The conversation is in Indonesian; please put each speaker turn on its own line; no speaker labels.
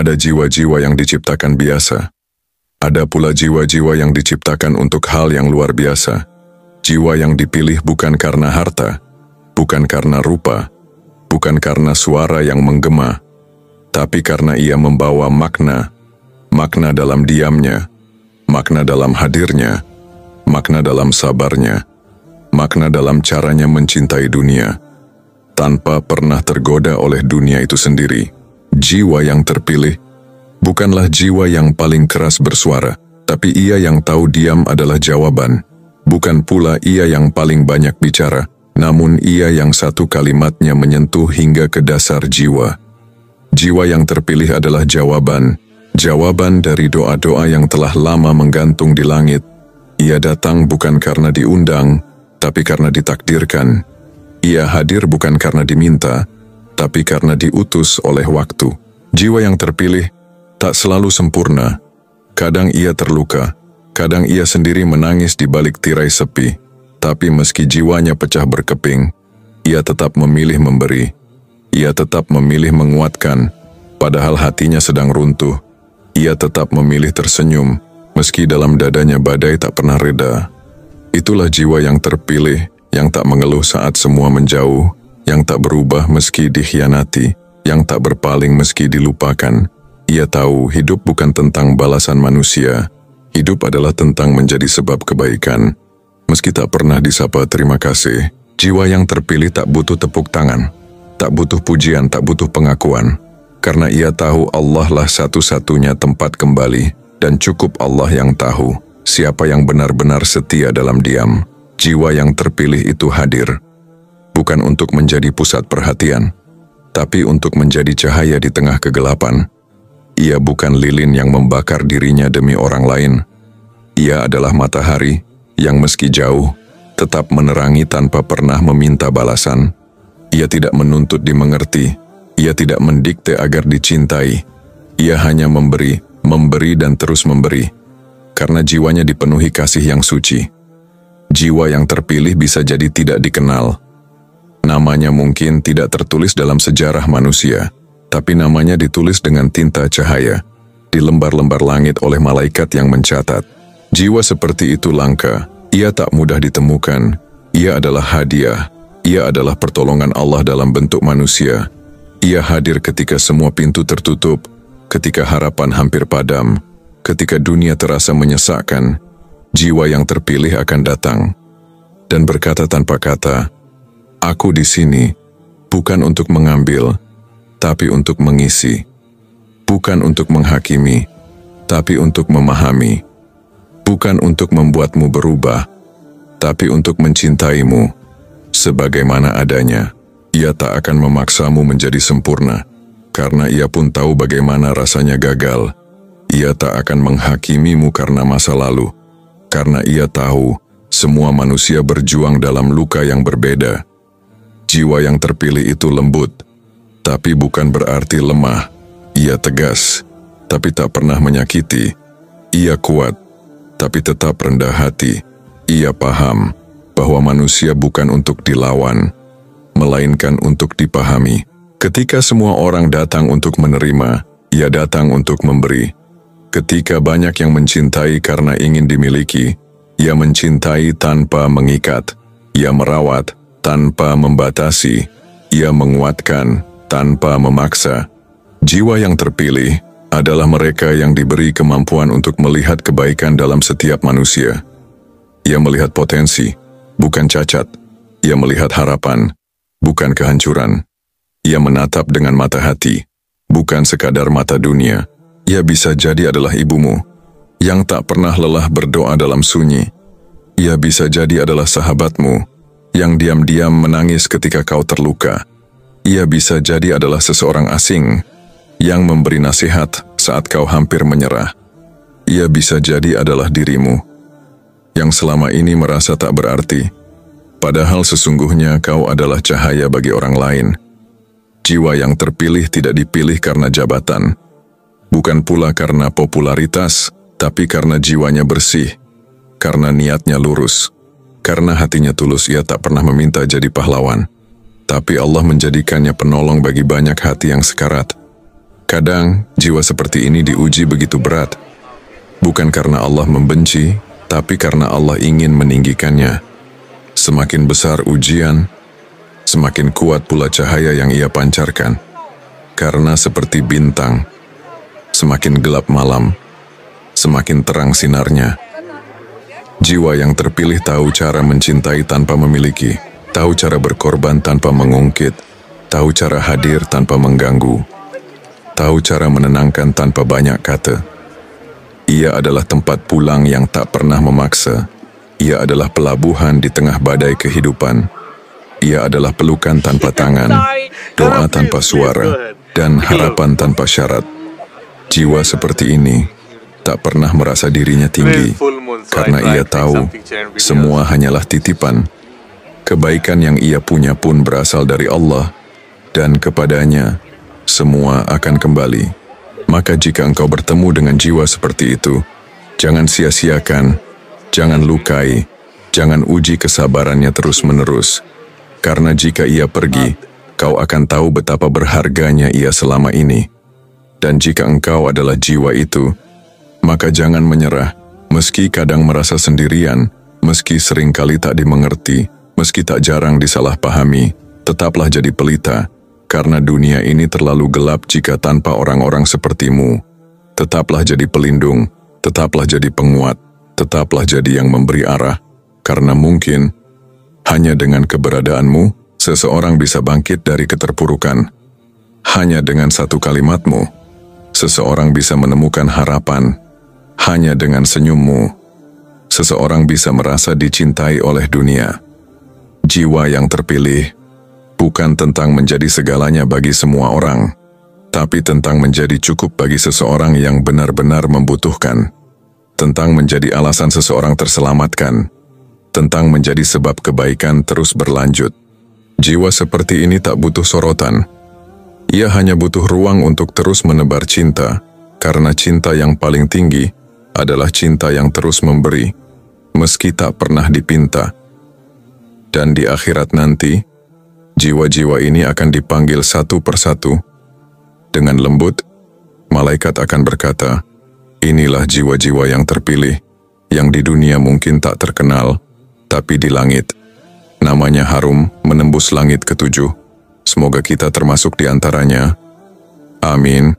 Ada jiwa-jiwa yang diciptakan biasa. Ada pula jiwa-jiwa yang diciptakan untuk hal yang luar biasa. Jiwa yang dipilih bukan karena harta, bukan karena rupa, bukan karena suara yang menggema, tapi karena ia membawa makna dalam diamnya, makna dalam hadirnya, makna dalam sabarnya, makna dalam caranya mencintai dunia, tanpa pernah tergoda oleh dunia itu sendiri. Jiwa yang terpilih bukanlah jiwa yang paling keras bersuara, tapi ia yang tahu diam adalah jawaban. Bukan pula ia yang paling banyak bicara, namun ia yang satu kalimatnya menyentuh hingga ke dasar jiwa. Jiwa yang terpilih adalah jawaban dari doa-doa yang telah lama menggantung di langit. Ia datang bukan karena diundang, tapi karena ditakdirkan. Ia hadir bukan karena diminta, tapi karena diutus oleh waktu. Jiwa yang terpilih tak selalu sempurna. Kadang ia terluka, kadang ia sendiri menangis di balik tirai sepi. Tapi meski jiwanya pecah berkeping, ia tetap memilih memberi. Ia tetap memilih menguatkan, padahal hatinya sedang runtuh. Ia tetap memilih tersenyum, meski dalam dadanya badai tak pernah reda. Itulah jiwa yang terpilih, yang tak mengeluh saat semua menjauh, yang tak berubah meski dikhianati, yang tak berpaling meski dilupakan. Ia tahu hidup bukan tentang balasan manusia, hidup adalah tentang menjadi sebab kebaikan. Meski tak pernah disapa terima kasih, jiwa yang terpilih tak butuh tepuk tangan, tak butuh pujian, tak butuh pengakuan. Karena ia tahu Allah lah satu-satunya tempat kembali, dan cukup Allah yang tahu siapa yang benar-benar setia dalam diam. Jiwa yang terpilih itu hadir, bukan untuk menjadi pusat perhatian, tapi untuk menjadi cahaya di tengah kegelapan. Ia bukan lilin yang membakar dirinya demi orang lain. Ia adalah matahari yang meski jauh, tetap menerangi tanpa pernah meminta balasan. Ia tidak menuntut dimengerti. Ia tidak mendikte agar dicintai. Ia hanya memberi dan terus memberi. Karena jiwanya dipenuhi kasih yang suci. Jiwa yang terpilih bisa jadi tidak dikenal. Namanya mungkin tidak tertulis dalam sejarah manusia, tapi namanya ditulis dengan tinta cahaya, di lembar-lembar langit oleh malaikat yang mencatat. Jiwa seperti itu langka, ia tak mudah ditemukan. Ia adalah hadiah, ia adalah pertolongan Allah dalam bentuk manusia. Ia hadir ketika semua pintu tertutup, ketika harapan hampir padam, ketika dunia terasa menyesakkan. Jiwa yang terpilih akan datang dan berkata tanpa kata, "Aku di sini, bukan untuk mengambil, tapi untuk mengisi. Bukan untuk menghakimi, tapi untuk memahami. Bukan untuk membuatmu berubah, tapi untuk mencintaimu sebagaimana adanya." Ia tak akan memaksamu menjadi sempurna, karena ia pun tahu bagaimana rasanya gagal. Ia tak akan menghakimimu karena masa lalu, karena ia tahu semua manusia berjuang dalam luka yang berbeda. Jiwa yang terpilih itu lembut, tapi bukan berarti lemah. Ia tegas, tapi tak pernah menyakiti. Ia kuat, tapi tetap rendah hati. Ia paham bahwa manusia bukan untuk dilawan, melainkan untuk dipahami. Ketika semua orang datang untuk menerima, ia datang untuk memberi. Ketika banyak yang mencintai karena ingin dimiliki, ia mencintai tanpa mengikat. Ia merawat tanpa membatasi. Ia menguatkan tanpa memaksa. Jiwa yang terpilih adalah mereka yang diberi kemampuan untuk melihat kebaikan dalam setiap manusia. Ia melihat potensi, bukan cacat. Ia melihat harapan, bukan kehancuran. Ia menatap dengan mata hati, bukan sekadar mata dunia. Ia bisa jadi adalah ibumu, yang tak pernah lelah berdoa dalam sunyi. Ia bisa jadi adalah sahabatmu, yang diam-diam menangis ketika kau terluka. Ia bisa jadi adalah seseorang asing, yang memberi nasihat saat kau hampir menyerah. Ia bisa jadi adalah dirimu, yang selama ini merasa tak berarti, padahal sesungguhnya kau adalah cahaya bagi orang lain. Jiwa yang terpilih tidak dipilih karena jabatan, bukan pula karena popularitas, tapi karena jiwanya bersih, karena niatnya lurus, karena hatinya tulus. Ia tak pernah meminta jadi pahlawan, tapi Allah menjadikannya penolong bagi banyak hati yang sekarat. Kadang, jiwa seperti ini diuji begitu berat. Bukan karena Allah membenci, tapi karena Allah ingin meninggikannya. Semakin besar ujian, semakin kuat pula cahaya yang ia pancarkan. Karena seperti bintang, semakin gelap malam, semakin terang sinarnya. Jiwa yang terpilih tahu cara mencintai tanpa memiliki, tahu cara berkorban tanpa mengungkit, tahu cara hadir tanpa mengganggu, tahu cara menenangkan tanpa banyak kata. Ia adalah tempat pulang yang tak pernah memaksa. Ia adalah pelabuhan di tengah badai kehidupan. Ia adalah pelukan tanpa tangan, doa tanpa suara, dan harapan tanpa syarat. Jiwa seperti ini tak pernah merasa dirinya tinggi, karena ia tahu semua hanyalah titipan. Kebaikan yang ia punya pun berasal dari Allah, dan kepadanya semua akan kembali. Maka jika engkau bertemu dengan jiwa seperti itu, jangan sia-siakan, jangan lukai, jangan uji kesabarannya terus-menerus. Karena jika ia pergi, kau akan tahu betapa berharganya ia selama ini. Dan jika engkau adalah jiwa itu, maka jangan menyerah, meski kadang merasa sendirian, meski seringkali tak dimengerti, meski tak jarang disalahpahami, tetaplah jadi pelita, karena dunia ini terlalu gelap jika tanpa orang-orang sepertimu. Tetaplah jadi pelindung, tetaplah jadi penguat, tetaplah jadi yang memberi arah, karena mungkin hanya dengan keberadaanmu, seseorang bisa bangkit dari keterpurukan. Hanya dengan satu kalimatmu, seseorang bisa menemukan harapan. Hanya dengan senyummu, seseorang bisa merasa dicintai oleh dunia. Jiwa yang terpilih bukan tentang menjadi segalanya bagi semua orang, tapi tentang menjadi cukup bagi seseorang yang benar-benar membutuhkan. Tentang menjadi alasan seseorang terselamatkan. Tentang menjadi sebab kebaikan terus berlanjut. Jiwa seperti ini tak butuh sorotan. Ia hanya butuh ruang untuk terus menebar cinta, karena cinta yang paling tinggi adalah cinta yang terus memberi, meski tak pernah dipinta. Dan di akhirat nanti, jiwa-jiwa ini akan dipanggil satu persatu. Dengan lembut, malaikat akan berkata, inilah jiwa-jiwa yang terpilih, yang di dunia mungkin tak terkenal, tapi di langit namanya harum menembus langit ketujuh. Semoga kita termasuk di antaranya. Amin.